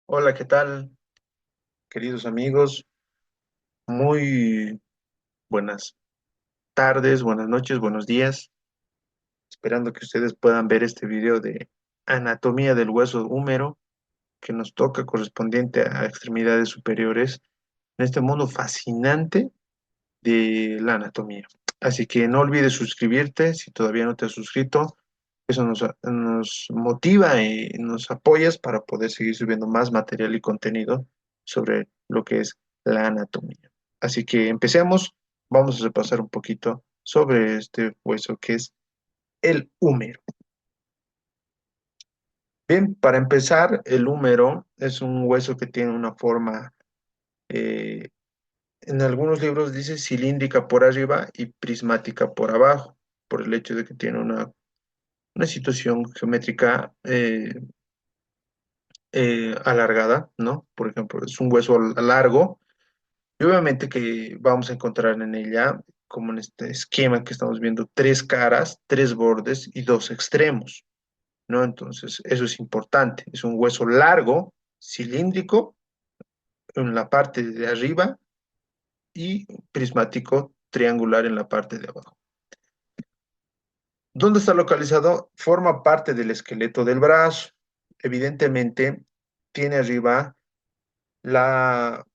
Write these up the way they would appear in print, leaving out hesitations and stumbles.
Hola, ¿qué tal, queridos amigos? Muy buenas tardes, buenas noches, buenos días. Esperando que ustedes puedan ver este video de anatomía del hueso húmero que nos toca correspondiente a extremidades superiores en este mundo fascinante de la anatomía. Así que no olvides suscribirte si todavía no te has suscrito. Eso nos motiva y nos apoyas para poder seguir subiendo más material y contenido sobre lo que es la anatomía. Así que empecemos. Vamos a repasar un poquito sobre este hueso que es el húmero. Bien, para empezar, el húmero es un hueso que tiene una forma, eh, en algunos libros dice cilíndrica por arriba y prismática por abajo, por el hecho de que tiene una situación geométrica alargada, ¿no? Por ejemplo, es un hueso largo y obviamente que vamos a encontrar en ella, como en este esquema que estamos viendo, tres caras, tres bordes y dos extremos, ¿no? Entonces, eso es importante. Es un hueso largo, cilíndrico, en la parte de arriba y prismático triangular en la parte de abajo. ¿Dónde está localizado? Forma parte del esqueleto del brazo. Evidentemente, tiene arriba la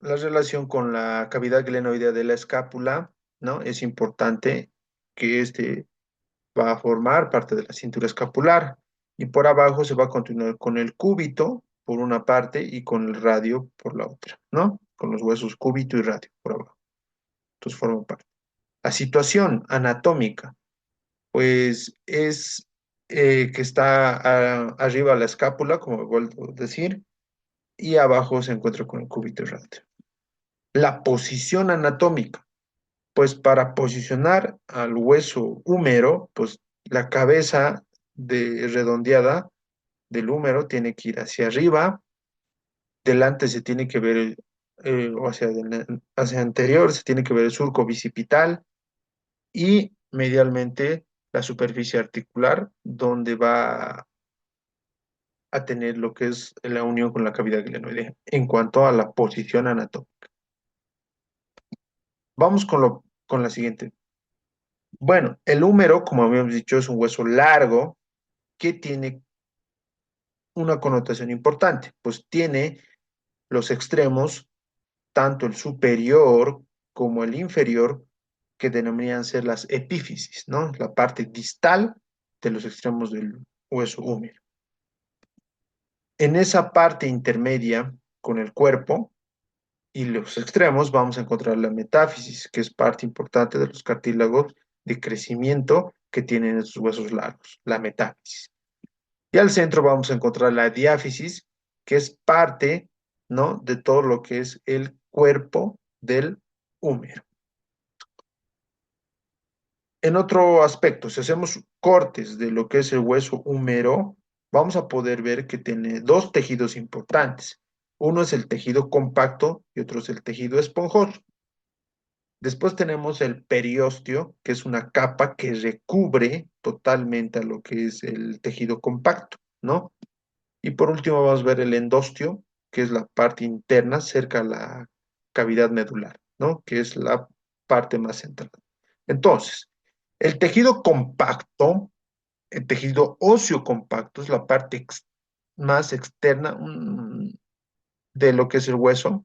relación con la cavidad glenoidea de la escápula, ¿no? Es importante que este va a formar parte de la cintura escapular y por abajo se va a continuar con el cúbito por una parte y con el radio por la otra, ¿no? Con los huesos cúbito y radio por abajo. Entonces forman parte. La situación anatómica, pues es que está arriba la escápula, como he vuelto a decir, y abajo se encuentra con el cúbito y radio. La posición anatómica. Pues para posicionar al hueso húmero, pues la cabeza redondeada del húmero tiene que ir hacia arriba, delante se tiene que ver, o hacia anterior se tiene que ver el surco bicipital y medialmente la superficie articular, donde va a tener lo que es la unión con la cavidad glenoidea en cuanto a la posición anatómica. Vamos con la siguiente. Bueno, el húmero, como habíamos dicho, es un hueso largo que tiene una connotación importante, pues tiene los extremos, tanto el superior como el inferior, que denominan ser las epífisis, ¿no? La parte distal de los extremos del hueso húmero. En esa parte intermedia con el cuerpo y los extremos vamos a encontrar la metáfisis, que es parte importante de los cartílagos de crecimiento que tienen estos huesos largos, la metáfisis. Y al centro vamos a encontrar la diáfisis, que es parte, ¿no? De todo lo que es el cuerpo del húmero. En otro aspecto, si hacemos cortes de lo que es el hueso húmero, vamos a poder ver que tiene dos tejidos importantes. Uno es el tejido compacto y otro es el tejido esponjoso. Después tenemos el periósteo, que es una capa que recubre totalmente a lo que es el tejido compacto, ¿no? Y por último vamos a ver el endostio, que es la parte interna cerca a la cavidad medular, ¿no? Que es la parte más central. Entonces, el tejido compacto, el tejido óseo compacto es la parte más externa de lo que es el hueso.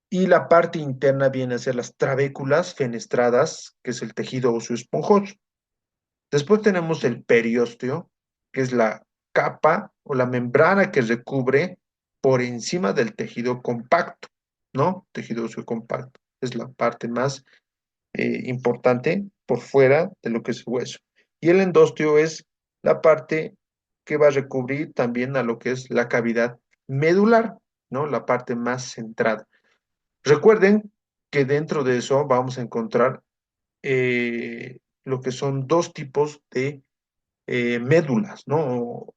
Y la parte interna viene a ser las trabéculas fenestradas, que es el tejido óseo esponjoso. Después tenemos el periósteo, que es la capa o la membrana que recubre por encima del tejido compacto, ¿no? Tejido óseo compacto. Es la parte más importante por fuera de lo que es el hueso. Y el endosteo es la parte que va a recubrir también a lo que es la cavidad medular, ¿no? La parte más centrada. Recuerden que dentro de eso vamos a encontrar lo que son dos tipos de médulas, ¿no?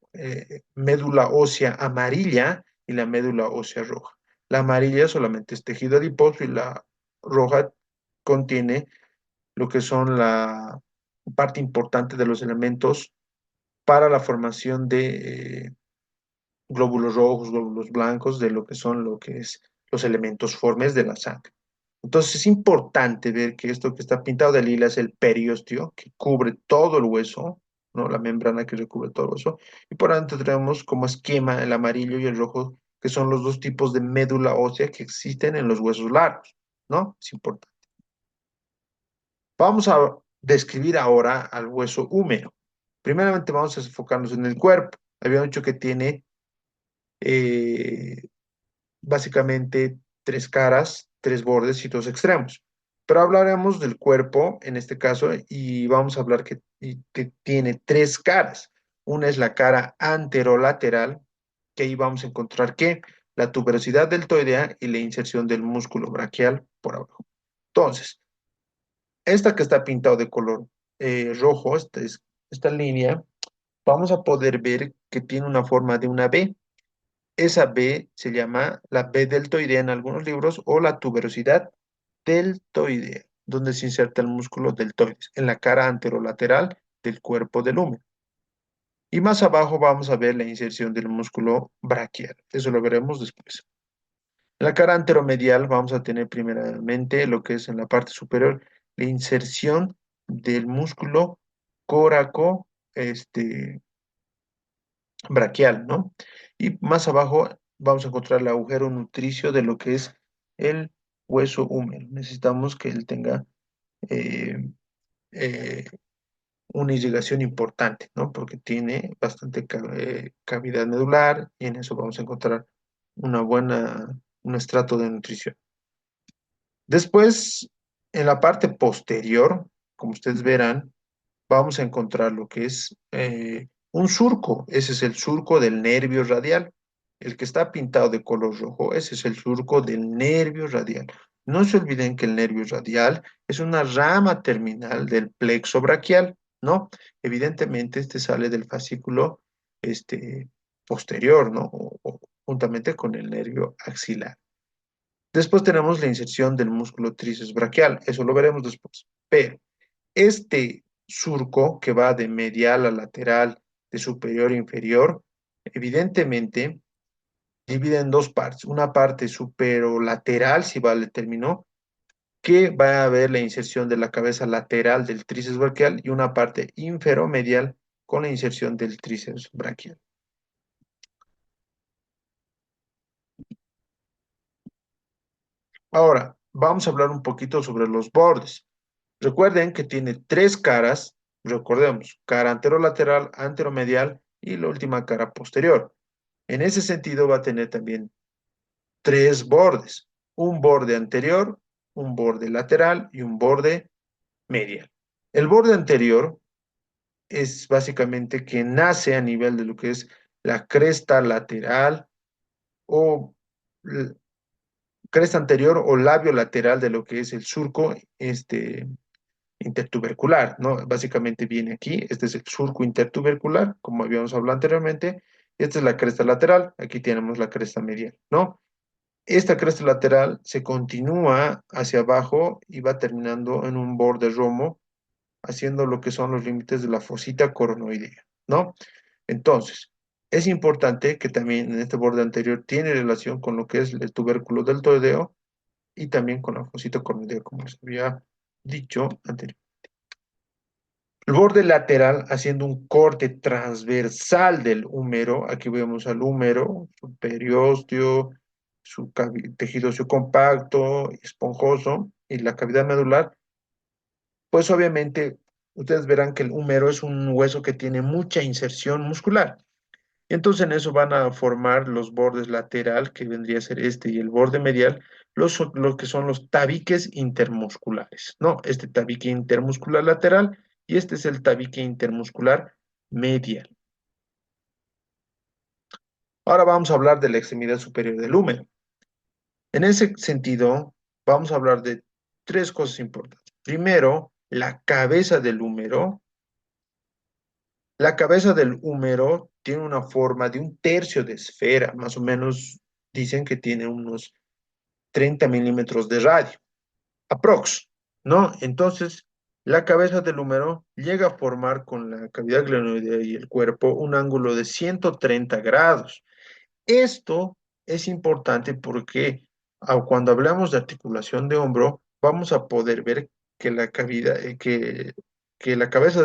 Médula ósea amarilla y la médula ósea roja. La amarilla solamente es tejido adiposo y la roja contiene lo que son la parte importante de los elementos para la formación de glóbulos rojos, glóbulos blancos, de lo que son lo que es los elementos formes de la sangre. Entonces es importante ver que esto que está pintado de lila es el periósteo, que cubre todo el hueso, ¿no? La membrana que recubre todo el hueso. Y por dentro tenemos como esquema el amarillo y el rojo, que son los dos tipos de médula ósea que existen en los huesos largos, ¿no? Es importante. Vamos a describir ahora al hueso húmero. Primeramente vamos a enfocarnos en el cuerpo. Había dicho que tiene eh, básicamente tres caras, tres bordes y dos extremos. Pero hablaremos del cuerpo en este caso y vamos a hablar que tiene tres caras. Una es la cara anterolateral, que ahí vamos a encontrar que la tuberosidad deltoidea y la inserción del músculo braquial por abajo. Entonces, esta que está pintado de color rojo, esta línea, vamos a poder ver que tiene una forma de una B. Esa B se llama la B deltoidea en algunos libros o la tuberosidad deltoidea, donde se inserta el músculo deltoides en la cara anterolateral del cuerpo del húmero. Y más abajo vamos a ver la inserción del músculo braquial. Eso lo veremos después. En la cara anteromedial vamos a tener primeramente lo que es en la parte superior la inserción del músculo coraco, braquial, ¿no? Y más abajo vamos a encontrar el agujero nutricio de lo que es el hueso húmero. Necesitamos que él tenga eh, eh, una irrigación importante, ¿no? Porque tiene bastante cavidad medular y en eso vamos a encontrar un estrato de nutrición. Después, en la parte posterior, como ustedes verán, vamos a encontrar lo que es un surco. Ese es el surco del nervio radial. El que está pintado de color rojo, ese es el surco del nervio radial. No se olviden que el nervio radial es una rama terminal del plexo braquial, ¿no? Evidentemente, este sale del fascículo posterior, ¿no? O juntamente con el nervio axilar. Después tenemos la inserción del músculo tríceps braquial, eso lo veremos después. Pero este surco que va de medial a lateral, de superior a inferior, evidentemente divide en dos partes. Una parte superolateral, si vale el término, que va a haber la inserción de la cabeza lateral del tríceps braquial y una parte inferomedial con la inserción del tríceps braquial. Ahora, vamos a hablar un poquito sobre los bordes. Recuerden que tiene tres caras, recordemos, cara anterolateral, anteromedial y la última cara posterior. En ese sentido va a tener también tres bordes, un borde anterior, un borde lateral y un borde medial. El borde anterior es básicamente que nace a nivel de lo que es la cresta lateral o cresta anterior o labio lateral de lo que es el surco intertubercular, ¿no? Básicamente viene aquí, este es el surco intertubercular, como habíamos hablado anteriormente, esta es la cresta lateral, aquí tenemos la cresta medial, ¿no? Esta cresta lateral se continúa hacia abajo y va terminando en un borde romo, haciendo lo que son los límites de la fosita coronoidea, ¿no? Entonces, es importante que también en este borde anterior tiene relación con lo que es el tubérculo deltoideo y también con la fosita coronoidea, como les había dicho anteriormente. El borde lateral haciendo un corte transversal del húmero. Aquí vemos al húmero, su periósteo, tejido óseo compacto, esponjoso y la cavidad medular. Pues obviamente ustedes verán que el húmero es un hueso que tiene mucha inserción muscular. Y entonces en eso van a formar los bordes lateral, que vendría a ser este, y el borde medial, lo que son los tabiques intermusculares, ¿no? Este tabique intermuscular lateral y este es el tabique intermuscular medial. Ahora vamos a hablar de la extremidad superior del húmero. En ese sentido, vamos a hablar de tres cosas importantes. Primero, la cabeza del húmero. La cabeza del húmero tiene una forma de un tercio de esfera, más o menos dicen que tiene unos 30 milímetros de radio, aprox, ¿no? Entonces, la cabeza del húmero llega a formar con la cavidad glenoidea y el cuerpo un ángulo de 130 grados. Esto es importante porque cuando hablamos de articulación de hombro, vamos a poder ver que la cavidad, que la cabeza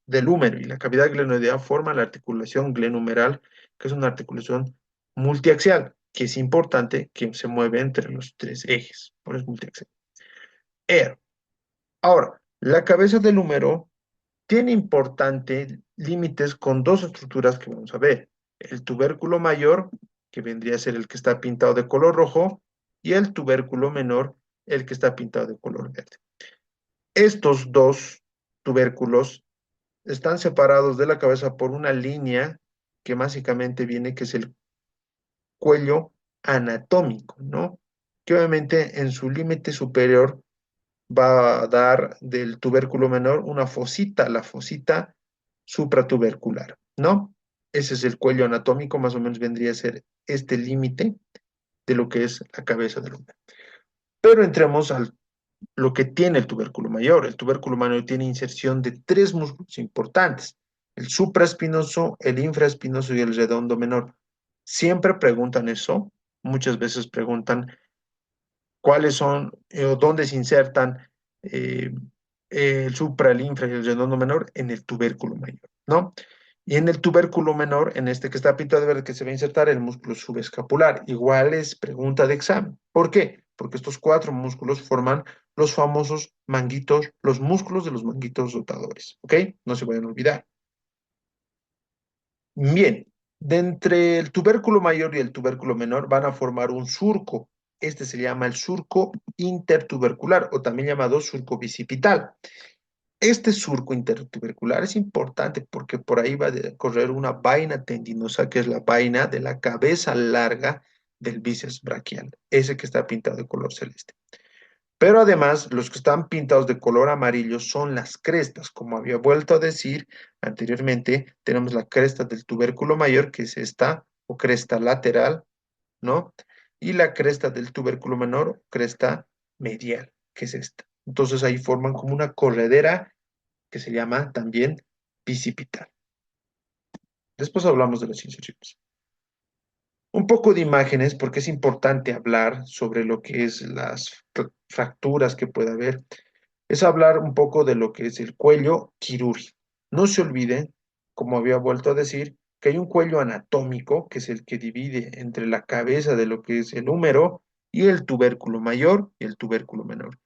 del húmero y la cavidad glenoidea forman la articulación glenumeral, que es una articulación multiaxial, que es importante que se mueve entre los tres ejes. Por eso es multiaxial. Er. Ahora, la cabeza del húmero tiene importantes límites con dos estructuras que vamos a ver. El tubérculo mayor, que vendría a ser el que está pintado de color rojo, y el tubérculo menor, el que está pintado de color verde. Estos dos tubérculos están separados de la cabeza por una línea que básicamente viene, que es el cuello anatómico, ¿no? Que obviamente en su límite superior va a dar del tubérculo menor una fosita, la fosita supratubercular, ¿no? Ese es el cuello anatómico, más o menos vendría a ser este límite de lo que es la cabeza del hombre. Pero entremos a lo que tiene el tubérculo mayor. El tubérculo mayor tiene inserción de tres músculos importantes: el supraespinoso, el infraespinoso y el redondo menor. Siempre preguntan eso, muchas veces preguntan cuáles son o dónde se insertan eh, el supra, el infra y el redondo menor en el tubérculo mayor, ¿no? Y en el tubérculo menor, en este que está pintado de verde, que se va a insertar el músculo subescapular. Igual es pregunta de examen. ¿Por qué? Porque estos cuatro músculos forman los famosos manguitos, los músculos de los manguitos rotadores, ¿ok? No se vayan a olvidar. Bien, de entre el tubérculo mayor y el tubérculo menor van a formar un surco. Este se llama el surco intertubercular o también llamado surco bicipital. Este surco intertubercular es importante porque por ahí va a correr una vaina tendinosa, que es la vaina de la cabeza larga del bíceps braquial, ese que está pintado de color celeste. Pero además, los que están pintados de color amarillo son las crestas. Como había vuelto a decir anteriormente, tenemos la cresta del tubérculo mayor, que es esta, o cresta lateral, ¿no? Y la cresta del tubérculo menor, cresta medial, que es esta. Entonces ahí forman como una corredera que se llama también bicipital. Después hablamos de las inserciones. Un poco de imágenes, porque es importante hablar sobre lo que es las fracturas que puede haber. Es hablar un poco de lo que es el cuello quirúrgico. No se olviden, como había vuelto a decir, que hay un cuello anatómico, que es el que divide entre la cabeza de lo que es el húmero y el tubérculo mayor y el tubérculo menor.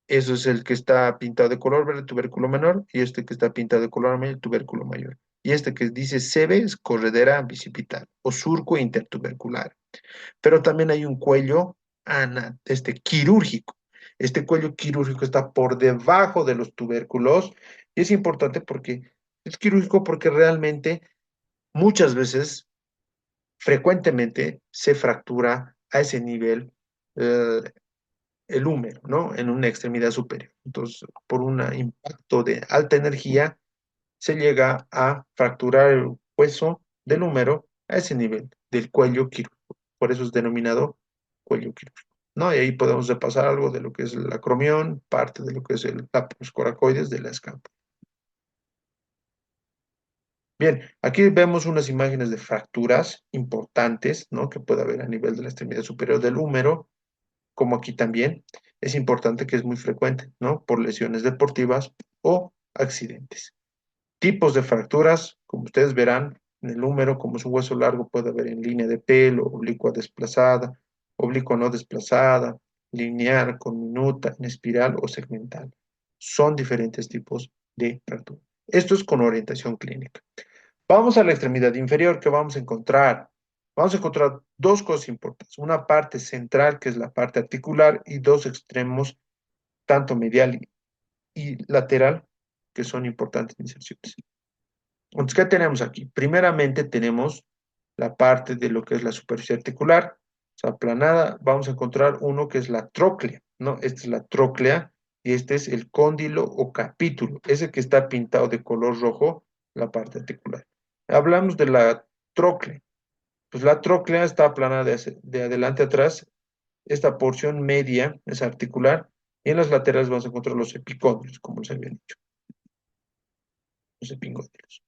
Eso es el que está pintado de color verde, el tubérculo menor, y este que está pintado de color amarillo, el tubérculo mayor. Y este que dice CB es corredera bicipital o surco intertubercular. Pero también hay un cuello quirúrgico. Este cuello quirúrgico está por debajo de los tubérculos y es importante porque es quirúrgico porque realmente muchas veces, frecuentemente, se fractura a ese nivel eh, el húmero, ¿no? En una extremidad superior. Entonces, por un impacto de alta energía, se llega a fracturar el hueso del húmero a ese nivel del cuello quirúrgico. Por eso es denominado cuello quirúrgico, ¿no? Y ahí podemos repasar algo de lo que es el acromión, parte de lo que es el lápiz coracoides de la escápula. Bien, aquí vemos unas imágenes de fracturas importantes, ¿no? Que puede haber a nivel de la extremidad superior del húmero, como aquí también. Es importante que es muy frecuente, ¿no? Por lesiones deportivas o accidentes. Tipos de fracturas, como ustedes verán, en el húmero, como es un hueso largo, puede haber en línea de pelo, oblicua desplazada, oblicua no desplazada, lineal, con minuta, en espiral o segmental. Son diferentes tipos de fractura. Esto es con orientación clínica. Vamos a la extremidad inferior, ¿qué vamos a encontrar? Vamos a encontrar dos cosas importantes. Una parte central, que es la parte articular, y dos extremos, tanto medial y lateral, que son importantes inserciones. Entonces, ¿qué tenemos aquí? Primeramente tenemos la parte de lo que es la superficie articular, o sea, aplanada. Vamos a encontrar uno que es la tróclea, ¿no? Esta es la tróclea y este es el cóndilo o capítulo, ese que está pintado de color rojo, la parte articular. Hablamos de la tróclea. Pues la tróclea está aplanada de adelante a atrás. Esta porción media es articular y en las laterales vamos a encontrar los epicóndilos, como les había dicho, los epicóndilos.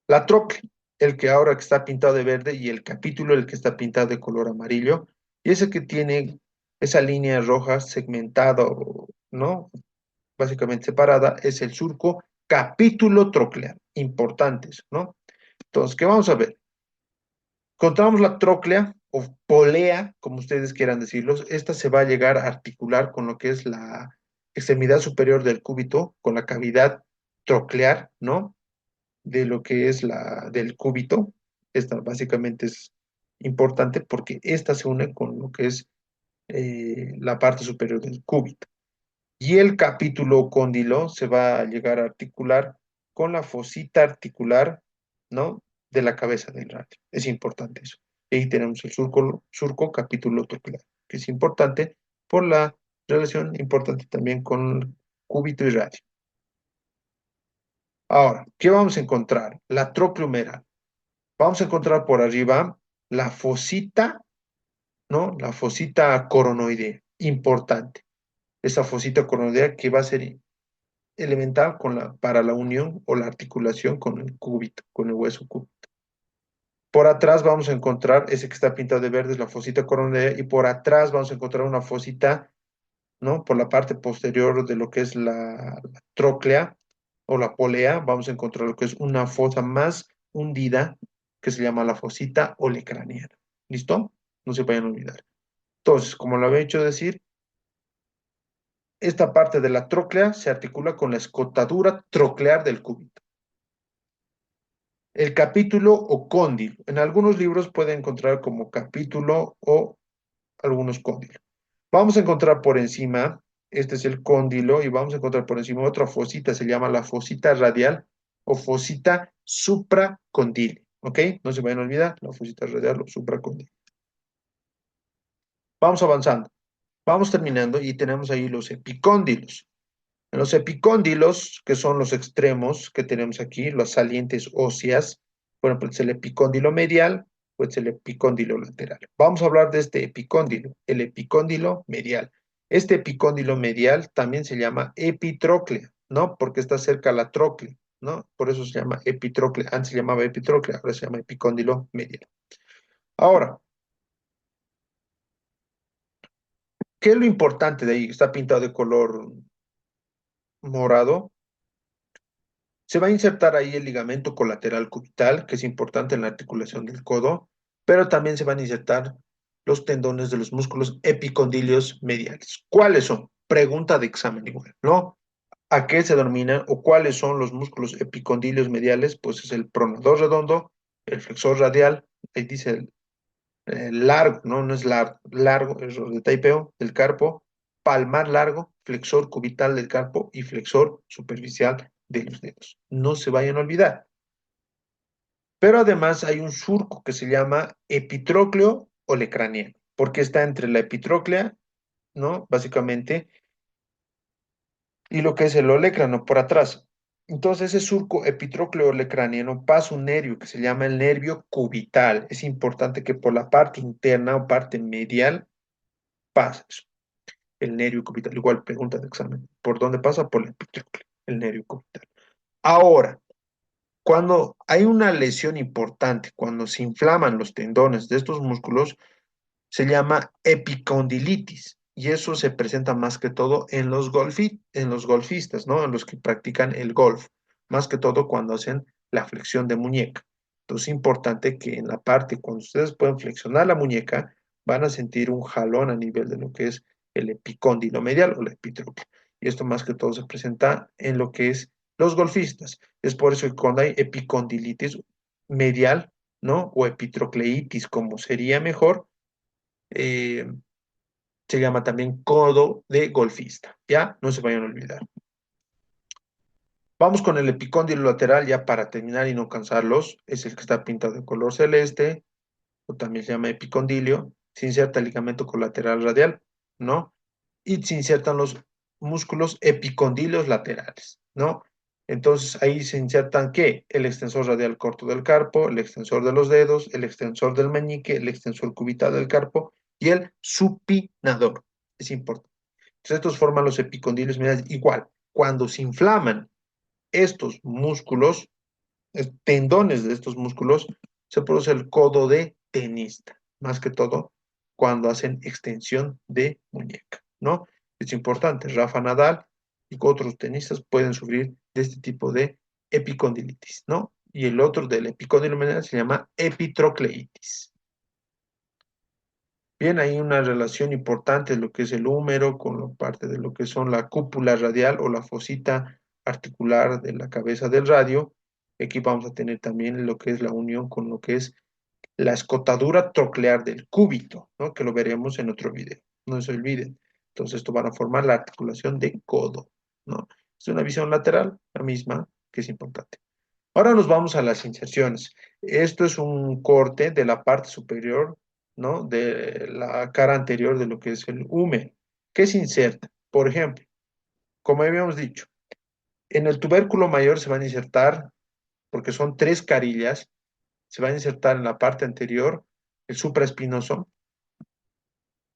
La tróclea. el que ahora que está pintado de verde y el capítulo el que está pintado de color amarillo. Y ese que tiene esa línea roja segmentada, ¿no? Básicamente separada, es el surco capítulo troclear. Importantes, ¿no? Entonces, ¿qué vamos a ver? Encontramos la tróclea o polea, como ustedes quieran decirlo. Esta se va a llegar a articular con lo que es la extremidad superior del cúbito, con la cavidad troclear, ¿no? De lo que es del cúbito. Esta básicamente es importante porque esta se une con lo que es la parte superior del cúbito. Y el capítulo cóndilo se va a llegar a articular con la fosita articular, ¿no? De la cabeza del radio. Es importante eso. Y ahí tenemos el surco capítulo troquelar, que es importante por la relación importante también con cúbito y radio. Ahora, ¿qué vamos a encontrar? La tróclea humeral. Vamos a encontrar por arriba la fosita, ¿no? La fosita coronoidea, importante. Esa fosita coronoidea que va a ser elemental para la unión o la articulación con el cúbito, con el hueso cúbito. Por atrás vamos a encontrar, ese que está pintado de verde es la fosita coronaria, y por atrás vamos a encontrar una fosita, ¿no? Por la parte posterior de lo que es la tróclea o la polea, vamos a encontrar lo que es una fosa más hundida, que se llama la fosita olecraniana. ¿Listo? No se vayan a olvidar. Entonces, como lo había hecho decir, esta parte de la tróclea se articula con la escotadura troclear del cúbito. El capítulo o cóndilo. En algunos libros puede encontrar como capítulo o algunos cóndilos. Vamos a encontrar por encima, este es el cóndilo, y vamos a encontrar por encima otra fosita, se llama la fosita radial o fosita supracondile. ¿Ok? No se vayan a olvidar, la fosita radial o supracondile. Vamos avanzando. Vamos terminando y tenemos ahí los epicóndilos. En los epicóndilos, que son los extremos que tenemos aquí, las salientes óseas, bueno, pues el epicóndilo medial, pues el epicóndilo lateral. Vamos a hablar de este epicóndilo, el epicóndilo medial. Este epicóndilo medial también se llama epitróclea, ¿no? Porque está cerca a la tróclea, ¿no? Por eso se llama epitróclea. Antes se llamaba epitróclea, ahora se llama epicóndilo medial. Ahora, ¿qué es lo importante de ahí? Está pintado de color morado. Se va a insertar ahí el ligamento colateral cubital, que es importante en la articulación del codo, pero también se van a insertar los tendones de los músculos epicondilios mediales. ¿Cuáles son? Pregunta de examen igual, ¿no? ¿A qué se denominan o cuáles son los músculos epicondilios mediales? Pues es el pronador redondo, el flexor radial, ahí dice el largo, ¿no? No es largo, largo, error de taipeo, del carpo, palmar largo, flexor cubital del carpo y flexor superficial de los dedos. No se vayan a olvidar. Pero además hay un surco que se llama epitrócleo olecraniano, porque está entre la epitróclea, ¿no? Básicamente, y lo que es el olecrano por atrás. Entonces, ese surco epitrócleo olecraniano pasa un nervio que se llama el nervio cubital. Es importante que por la parte interna o parte medial pase eso, el nervio cubital. Igual pregunta de examen. ¿Por dónde pasa? Por la epitróclea, el nervio cubital. Ahora, cuando hay una lesión importante, cuando se inflaman los tendones de estos músculos, se llama epicondilitis. Y eso se presenta más que todo en en los golfistas, ¿no? En los que practican el golf. Más que todo cuando hacen la flexión de muñeca. Entonces es importante que en la parte, cuando ustedes pueden flexionar la muñeca, van a sentir un jalón a nivel de lo que es el epicóndilo medial o la epitróclea. Y esto más que todo se presenta en lo que es los golfistas. Es por eso que cuando hay epicondilitis medial, ¿no? O epitrocleitis, como sería mejor, eh, se llama también codo de golfista, ¿ya? No se vayan a olvidar. Vamos con el epicóndilo lateral ya para terminar y no cansarlos. Es el que está pintado de color celeste, o también se llama epicondilio. Se inserta el ligamento colateral radial, ¿no? Y se insertan los músculos epicondilios laterales, ¿no? Entonces ahí se insertan ¿qué? El extensor radial corto del carpo, el extensor de los dedos, el extensor del meñique, el extensor cubital del carpo y el supinador. Es importante. Entonces estos forman los epicondilios mediales. Igual, cuando se inflaman estos músculos, tendones de estos músculos, se produce el codo de tenista, más que todo cuando hacen extensión de muñeca, ¿no? Es importante, Rafa Nadal y otros tenistas pueden sufrir de este tipo de epicondilitis, ¿no? Y el otro del epicóndilo medial se llama epitrocleitis. Bien, hay una relación importante de lo que es el húmero con la parte de lo que son la cúpula radial o la fosita articular de la cabeza del radio. Aquí vamos a tener también lo que es la unión con lo que es la escotadura troclear del cúbito, ¿no? Que lo veremos en otro video. No se olviden. Entonces, esto van a formar la articulación de codo, ¿no? Es una visión lateral, la misma, que es importante. Ahora nos vamos a las inserciones. Esto es un corte de la parte superior, ¿no? De la cara anterior de lo que es el húmero. ¿Qué se inserta? Por ejemplo, como habíamos dicho, en el tubérculo mayor se van a insertar, porque son tres carillas, se va a insertar en la parte anterior el supraespinoso.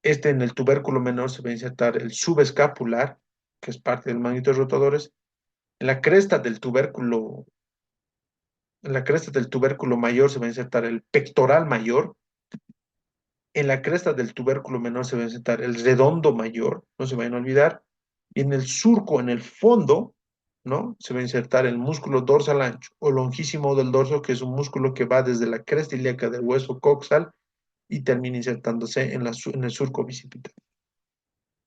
En el tubérculo menor se va a insertar el subescapular, que es parte del manguito de rotadores. En la cresta del tubérculo En la cresta del tubérculo mayor se va a insertar el pectoral mayor. En la cresta del tubérculo menor se va a insertar el redondo mayor, no se vayan a olvidar. Y en el surco, en el fondo, ¿no? Se va a insertar el músculo dorsal ancho o longísimo del dorso, que es un músculo que va desde la cresta ilíaca del hueso coxal y termina insertándose en el surco bicipital.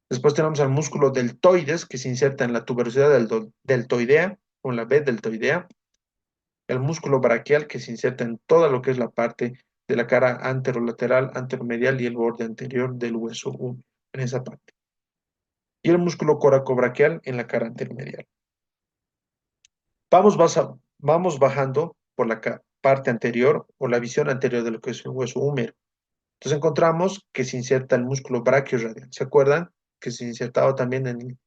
Después tenemos al músculo deltoides, que se inserta en la tuberosidad deltoidea o en la B deltoidea. El músculo braquial que se inserta en toda lo que es la parte de la cara anterolateral, anteromedial y el borde anterior del hueso húmero, en esa parte. Y el músculo coracobraquial en la cara anteromedial. Vamos bajando por la parte anterior o la visión anterior de lo que es el hueso húmero. Entonces encontramos que se inserta el músculo brachioradial. ¿Se acuerdan? Que se insertaba también en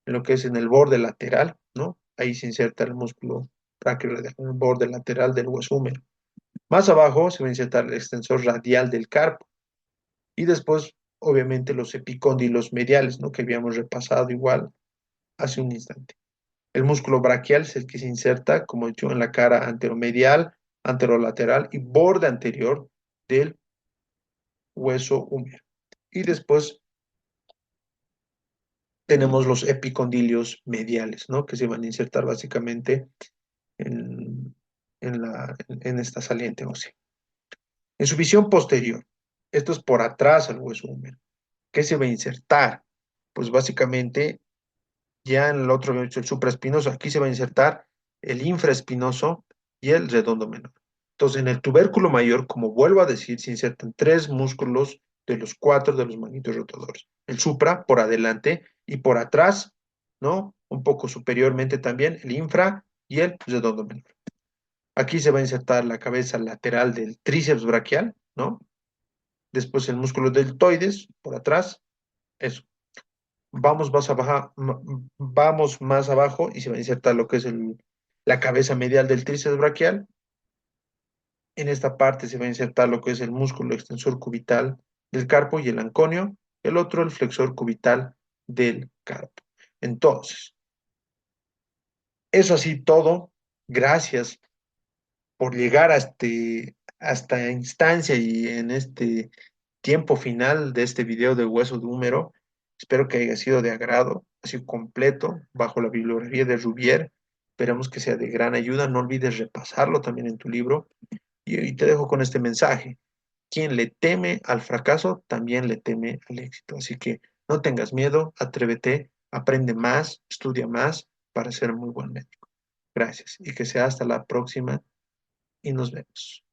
lo que es en el borde lateral, ¿no? Ahí se inserta el músculo brachioradial, en el borde lateral del hueso húmero. Más abajo se va a insertar el extensor radial del carpo y después, obviamente, los epicóndilos mediales, ¿no? Que habíamos repasado igual hace un instante. El músculo braquial es el que se inserta, como he dicho, en la cara anteromedial, anterolateral y borde anterior del hueso húmero. Y después tenemos los epicondilios mediales, ¿no? Que se van a insertar básicamente en, en esta saliente ósea. En su visión posterior, esto es por atrás al hueso húmero. ¿Qué se va a insertar? Pues básicamente, ya en el otro, el supraespinoso, aquí se va a insertar el infraespinoso y el redondo menor. Entonces, en el tubérculo mayor, como vuelvo a decir, se insertan tres músculos de los cuatro de los magnitos rotadores. El supra por adelante y por atrás, ¿no? Un poco superiormente también el infra y el redondo menor. Aquí se va a insertar la cabeza lateral del tríceps braquial, ¿no? Después el músculo deltoides por atrás, eso. Vamos más abajo y se va a insertar lo que es la cabeza medial del tríceps braquial. En esta parte se va a insertar lo que es el músculo extensor cubital del carpo y el anconio. El otro, el flexor cubital del carpo. Entonces, eso así todo. Gracias por llegar a esta instancia y en este tiempo final de este video de hueso de húmero. Espero que haya sido de agrado, ha sido completo, bajo la bibliografía de Rubier. Esperamos que sea de gran ayuda. No olvides repasarlo también en tu libro. Y te dejo con este mensaje. Quien le teme al fracaso, también le teme al éxito. Así que no tengas miedo, atrévete, aprende más, estudia más para ser muy buen médico. Gracias y que sea hasta la próxima y nos vemos.